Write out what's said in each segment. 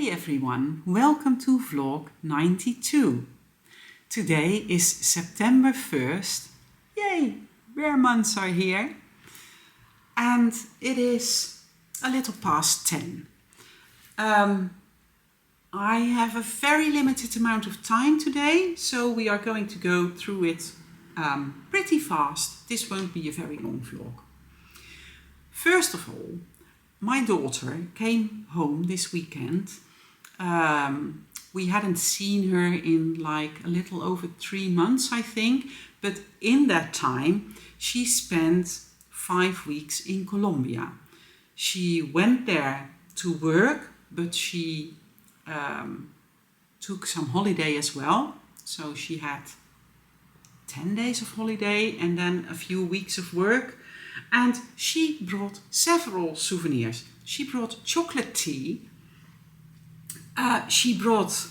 Hi everyone, welcome to vlog 92. Today is September 1st. Yay, rare months are here. And it is a little past 10. I have a very limited amount of time today, so we are going to go through it pretty fast. This won't be a very long vlog. First of all, my daughter came home this weekend. We hadn't seen her in like a little over 3 months, I think. But in that time, she spent 5 weeks in Colombia. She went there to work, but she took some holiday as well. So she had 10 days of holiday and then a few weeks of work. And she brought several souvenirs. She brought chocolate tea. She brought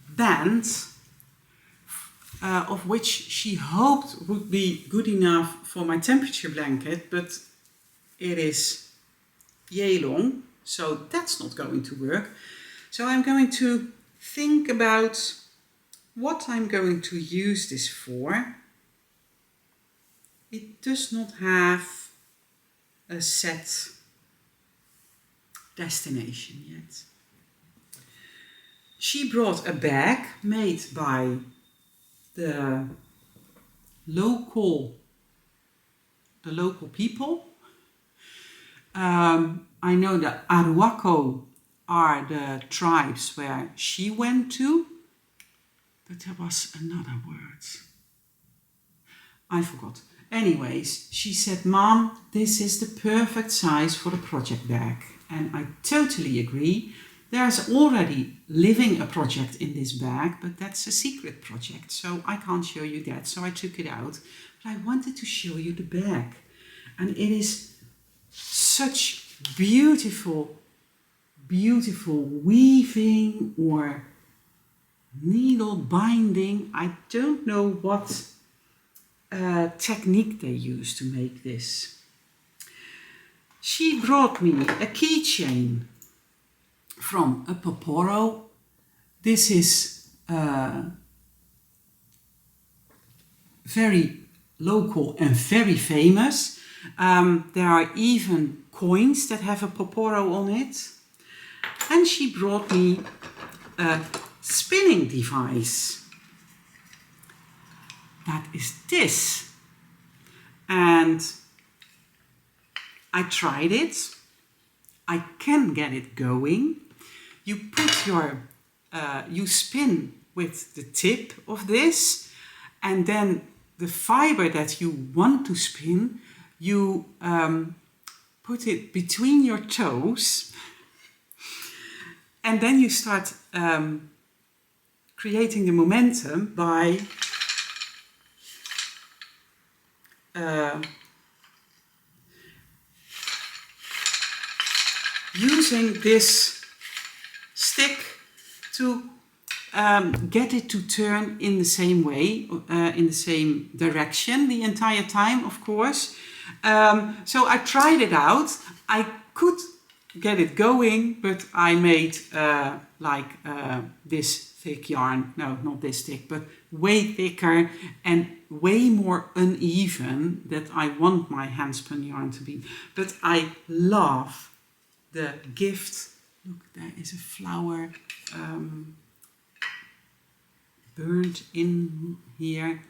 bands, of which she hoped would be good enough for my temperature blanket, but it is yay long, so that's not going to work. So I'm going to think about what I'm going to use this for. It does not have a set destination yet. She brought a bag made by the local people. I know that Arhuaco are the tribes where she went to, but there was another word. I forgot. Anyways, she said, "Mom, this is the perfect size for a project bag." And I totally agree. There's already living a project in this bag, but that's a secret project, so I can't show you that. So I took it out, but I wanted to show you the bag. And it is such beautiful weaving or needle binding. I don't know what technique they use to make this. She brought me a keychain from a Poporo. This is very local and very famous. There are even coins that have a Poporo on it. And she brought me a spinning device. That is this. And I tried it. I can get it going. You put you spin with the tip of this, and then the fiber that you want to spin, you put it between your toes, and then you start creating the momentum by using this stick to get it to turn in the same way, in the same direction the entire time, of course. So I tried it out. I could get it going, but I made this thick yarn. No, not this thick, but way thicker and way more uneven that I want my handspun yarn to be. But I love the gift. Look, there is a flower burned in here.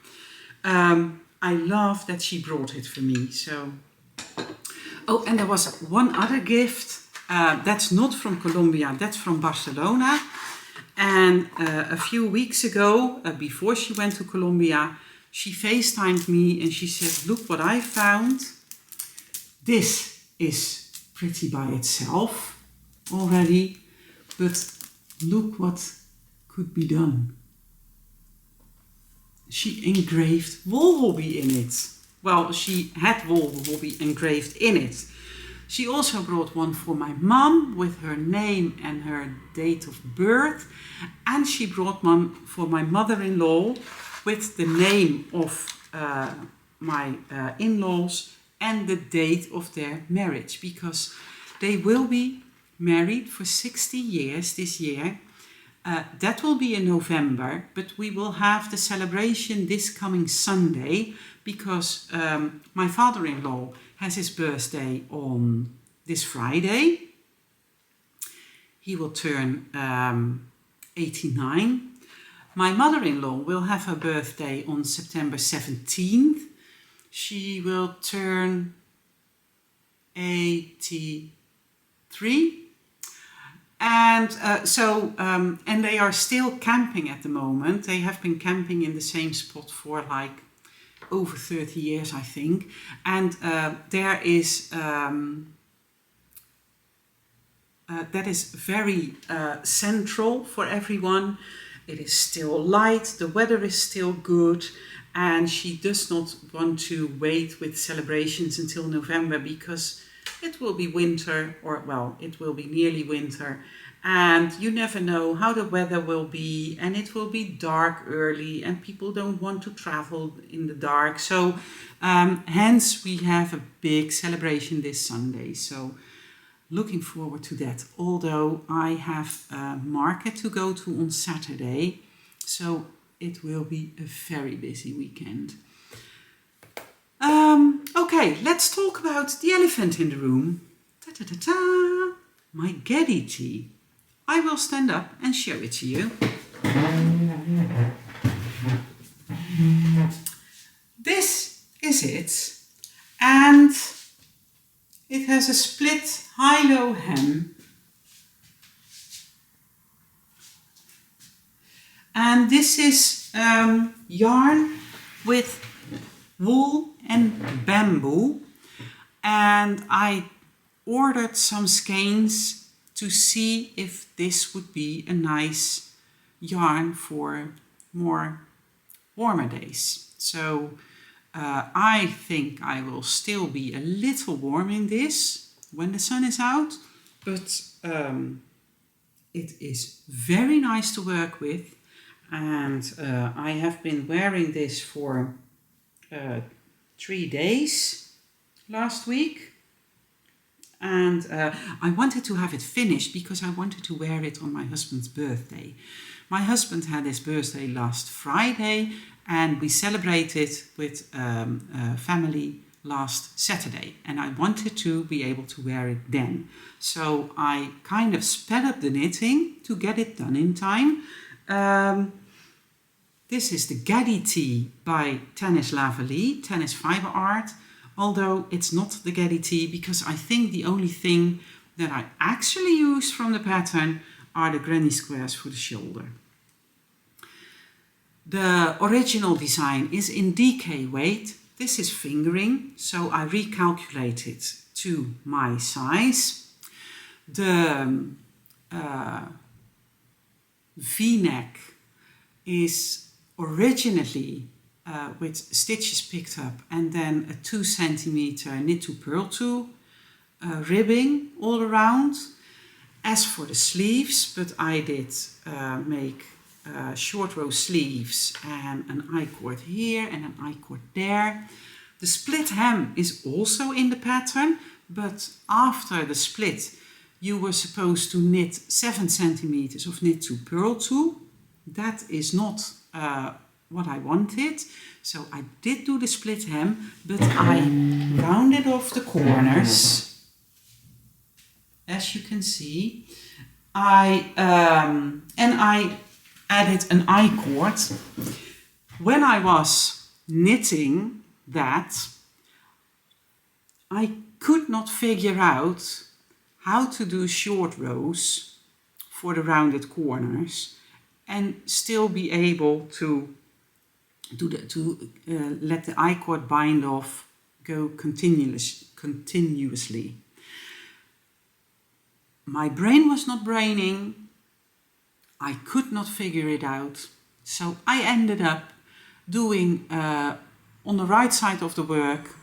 I love that she brought it for me. So, oh, and there was one other gift. That's not from Colombia, that's from Barcelona. And a few weeks ago, before she went to Colombia, she FaceTimed me and she said, "Look what I found. This is pretty by itself already, but look what could be done." She engraved wool hobby in it. Well, she had wool hobby engraved in it. She also brought one for my mom with her name and her date of birth. And she brought one for my mother-in-law with the name of my in-laws and the date of their marriage, because they will be married for 60 years this year. That will be in November, but we will have the celebration this coming Sunday because my father-in-law has his birthday on this Friday. He will turn 89. My mother-in-law will have her birthday on September 17th. She will turn 83. And and they are still camping at the moment. They have been camping in the same spot for like over 30 years, I think. And there is that is very central for everyone. It is still light, the weather is still good, and she does not want to wait with celebrations until November because it will be winter, or well, it will be nearly winter, and you never know how the weather will be, and it will be dark early, and people don't want to travel in the dark. So hence we have a big celebration this Sunday. So looking forward to that, although I have a market to go to on Saturday, so it will be a very busy weekend. Okay, let's talk about the elephant in the room. Ta-ta-ta-ta! My Geddy tea. I will stand up and show it to you. This is it, and it has a split high-low hem, and this is yarn with wool and bamboo, and I ordered some skeins to see if this would be a nice yarn for more warmer days. So I think I will still be a little warm in this when the sun is out, but it is very nice to work with, and I have been wearing this for 3 days last week, and I wanted to have it finished because I wanted to wear it on my husband's birthday. My husband had his birthday last Friday, and we celebrated with family last Saturday, and I wanted to be able to wear it then. So I kind of sped up the knitting to get it done in time. This is the Geddy tee by Tennis Lavallee, Tennis Fiber Art, although it's not the Geddy tee because I think the only thing that I actually use from the pattern are the granny squares for the shoulder. The original design is in DK weight. This is fingering, so I recalculated to my size. The V-neck is originally with stitches picked up and then a 2 centimeter knit to purl to ribbing all around. As for the sleeves, but I did make short row sleeves and an I-cord here and an I-cord there. The split hem is also in the pattern, but after the split you were supposed to knit 7 centimeters of knit to purl to. That is not what I wanted, so I did do the split hem, but I rounded off the corners, as you can see. I added an I-cord. When I was knitting that, I could not figure out how to do short rows for the rounded corners and still be able to let the I-cord bind off go continuously. My brain was not braining. I could not figure it out. So I ended up doing on the right side of the work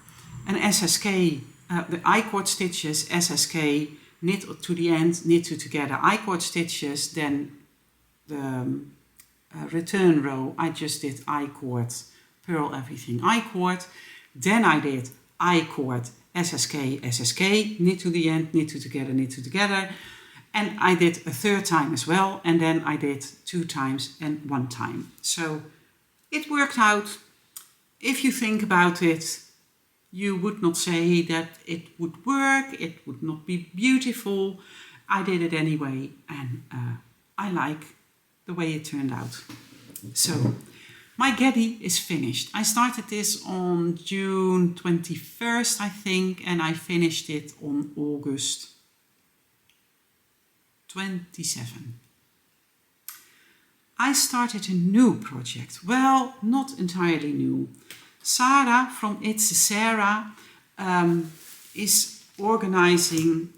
an SSK, the I-cord stitches, SSK, knit to the end, knit two together, I-cord stitches, then the return row, I just did I-cord, purl everything I-cord, then I did I-cord, SSK, SSK, knit to the end, knit two together, knit two together. And I did a third time as well, and then I did 2 times and 1 time. So it worked out. If you think about it, you would not say that it would work, it would not be beautiful. I did it anyway, and I like the way it turned out. So my Geddy is finished. I started this on June 21st, I think, and I finished it on August 27. I started a new project. Well, not entirely new. Sarah from It's a Sarah is organizing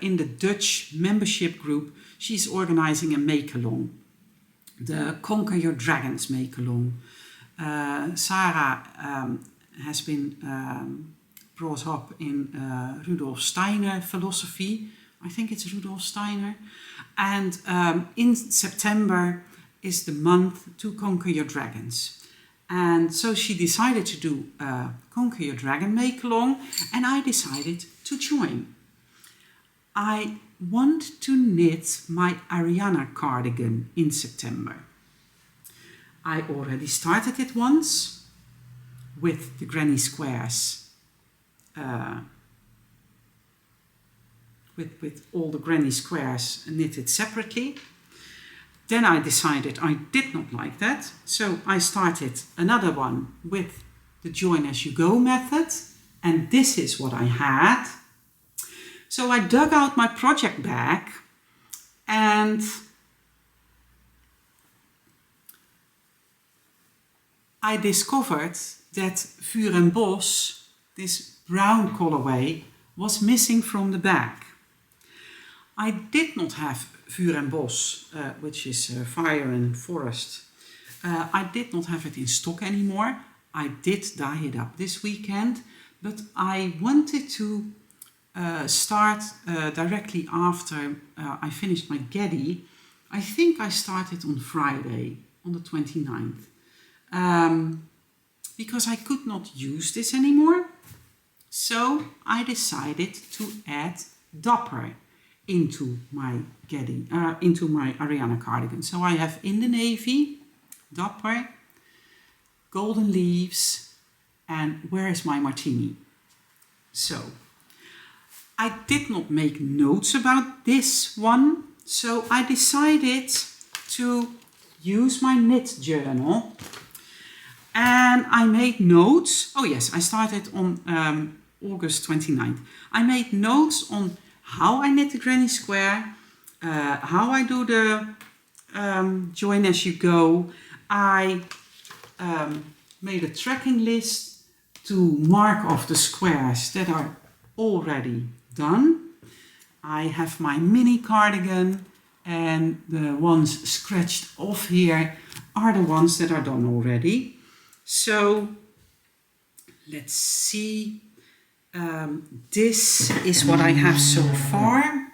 in the Dutch membership group. She's organizing a make-along, the Conquer Your Dragons make-along. Sarah has been brought up in Rudolf Steiner philosophy. I think it's Rudolf Steiner. And in September is the month to Conquer Your Dragons. And so she decided to do Conquer Your Dragon make-along, and I decided to join. I want to knit my Ariana cardigan in September. I already started it once with the granny squares, with all the granny squares knitted separately. Then I decided I did not like that, so I started another one with the join as you go method, and this is what I had. So I dug out my project bag and I discovered that Vuur en Bos, this brown colorway, was missing from the bag. I did not have Vuur en Bos, which is fire and forest. I did not have it in stock anymore. I did dye it up this weekend, but I wanted to start directly after I finished my Geddy. I think I started on Friday, on the 29th, because I could not use this anymore. So I decided to add Dapper into my Geddy, into my Ariana cardigan. So I have in the navy, Dapper, golden leaves, and where is my martini? So I did not make notes about this one, so I decided to use my knit journal, and I made notes. Oh yes, I started on August 29th. I made notes on how I knit the granny square, how I do the join as you go. I made a tracking list to mark off the squares that are already done. I have my mini cardigan, and the ones scratched off here are the ones that are done already. So let's see. This is what I have so far.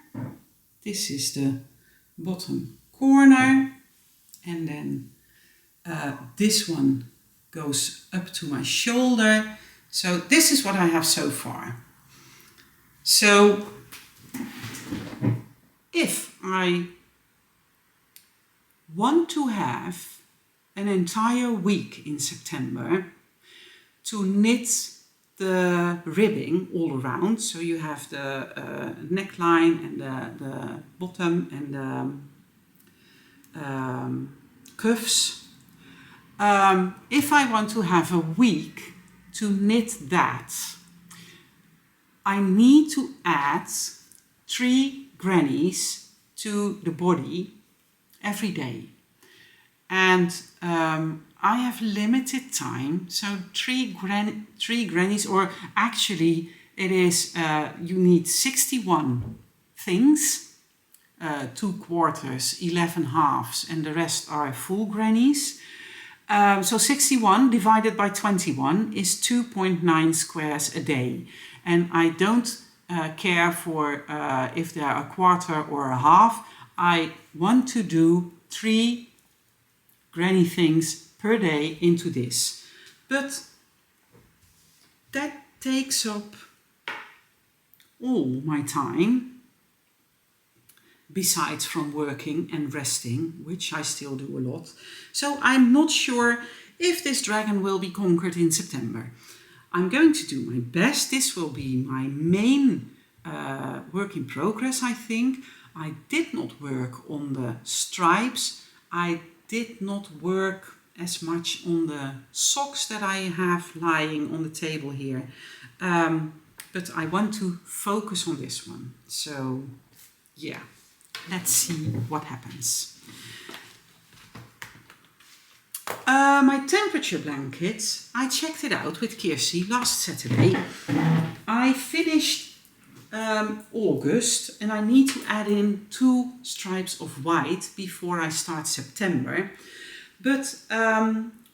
This is the bottom corner, and then this one goes up to my shoulder. So this is what I have so far. So if I want to have an entire week in September to knit the ribbing all around, so you have the neckline and the bottom and the cuffs. If I want to have a week to knit that, I need to add 3 grannies to the body every day. And I have limited time, so 3 grannies, or actually it is, you need 61 things, 2 quarters, 11 halves, and the rest are full grannies. So 61 divided by 21 is 2.9 squares a day. And I don't care for if they are a quarter or a half. I want to do 3 granny things per day into this. But that takes up all my time. besides from working and resting, which I still do a lot. So I'm not sure if this dragon will be conquered in September. I'm going to do my best. This will be my main work in progress, I think. I did not work on the stripes. I did not work as much on the socks that I have lying on the table here. But I want to focus on this one. So yeah, let's see what happens. My temperature blanket, I checked it out with Kirsi last Saturday. I finished August and I need to add in 2 stripes of white before I start September. But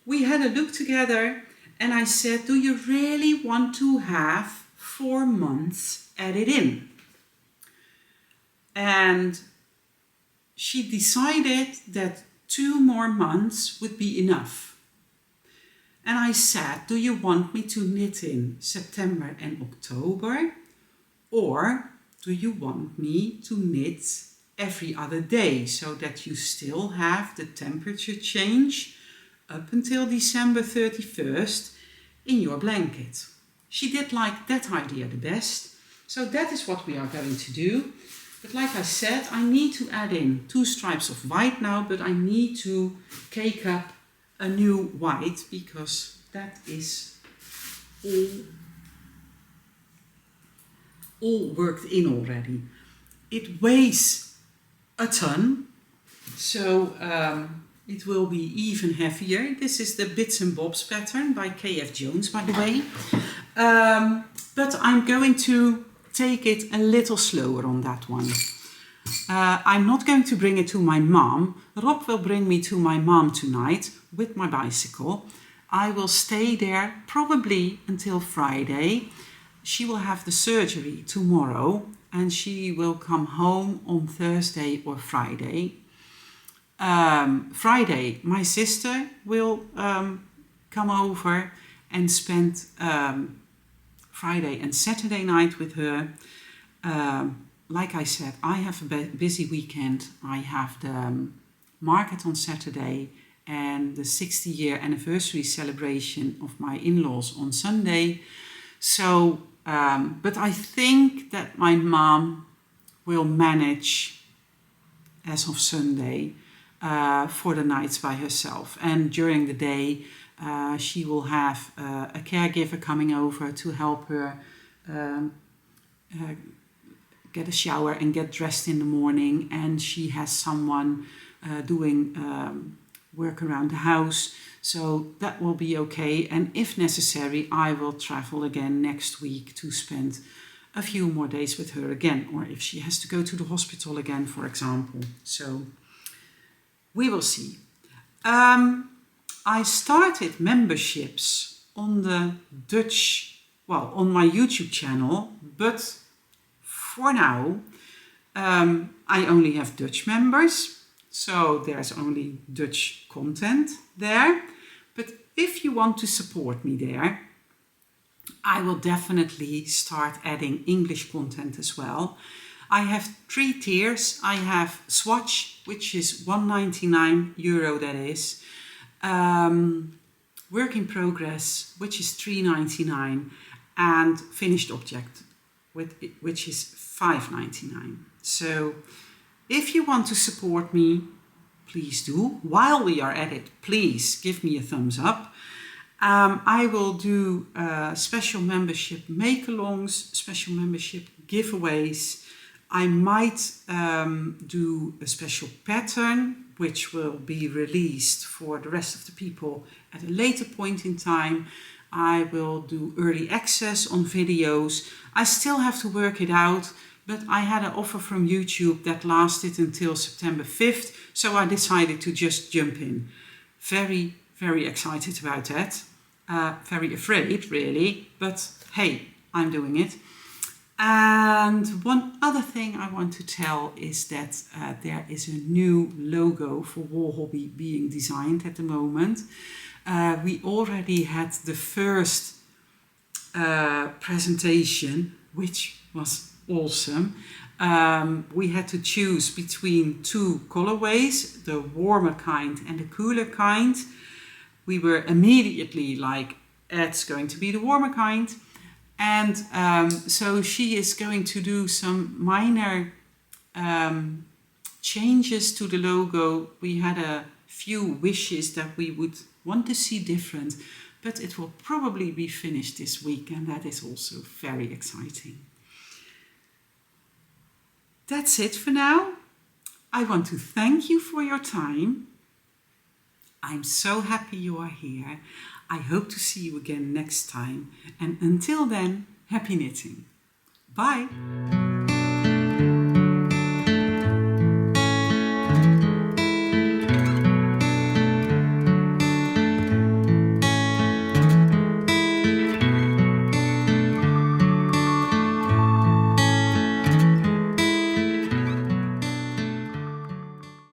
we had a look together and I said, do you really want to have 4 months added in? And she decided that 2 more months would be enough. And I said, do you want me to knit in September and October? Or do you want me to knit every other day so that you still have the temperature change up until December 31st in your blanket? She did like that idea the best. So that is what we are going to do. But like I said, I need to add in 2 stripes of white now, but I need to cake up a new white because that is all worked in already. It weighs a ton, so it will be even heavier. This is the Bits and Bobs pattern by KF Jones, by the way. But I'm going to take it a little slower on that one. I'm not going to bring it to my mom. Rob will bring me to my mom tonight with my bicycle. I will stay there probably until Friday. She will have the surgery tomorrow and she will come home on Thursday or Friday. Friday, my sister will come over and spend Friday and Saturday night with her. Like I said, I have a busy weekend. I have the market on Saturday and the 60-year anniversary celebration of my in-laws on Sunday. So, but I think that my mom will manage as of Sunday for the nights by herself. And during the day, she will have a caregiver coming over to help her get a shower and get dressed in the morning. And she has someone doing work around the house. So that will be okay. And if necessary, I will travel again next week to spend a few more days with her again. Or if she has to go to the hospital again, for example. So we will see. I started memberships on the Dutch, well, on my YouTube channel, but for now, I only have Dutch members. So there's only Dutch content there. But if you want to support me there, I will definitely start adding English content as well. I have 3 tiers. I have Swatch, which is €1.99, that is. Work in Progress, which is €3.99. And Finished Object, which is €5.99. So if you want to support me, please do. While we are at it, please give me a thumbs up. I will do special membership make-alongs, special membership giveaways. I might do a special pattern, which will be released for the rest of the people at a later point in time. I will do early access on videos. I still have to work it out, but I had an offer from YouTube that lasted until September 5th, so I decided to just jump in. Very, very excited about that. Very afraid, really, but hey, I'm doing it. And one other thing I want to tell is that there is a new logo for War Hobby being designed at the moment. We already had the first presentation, which was awesome. We had to choose between two colorways, the warmer kind and the cooler kind. We were immediately like, it's going to be the warmer kind. And so she is going to do some minor changes to the logo. We had a few wishes that we would want to see different, but it will probably be finished this week, and that is also very exciting. That's it for now. I want to thank you for your time. I'm so happy you are here. I hope to see you again next time. And until then, happy knitting. Bye.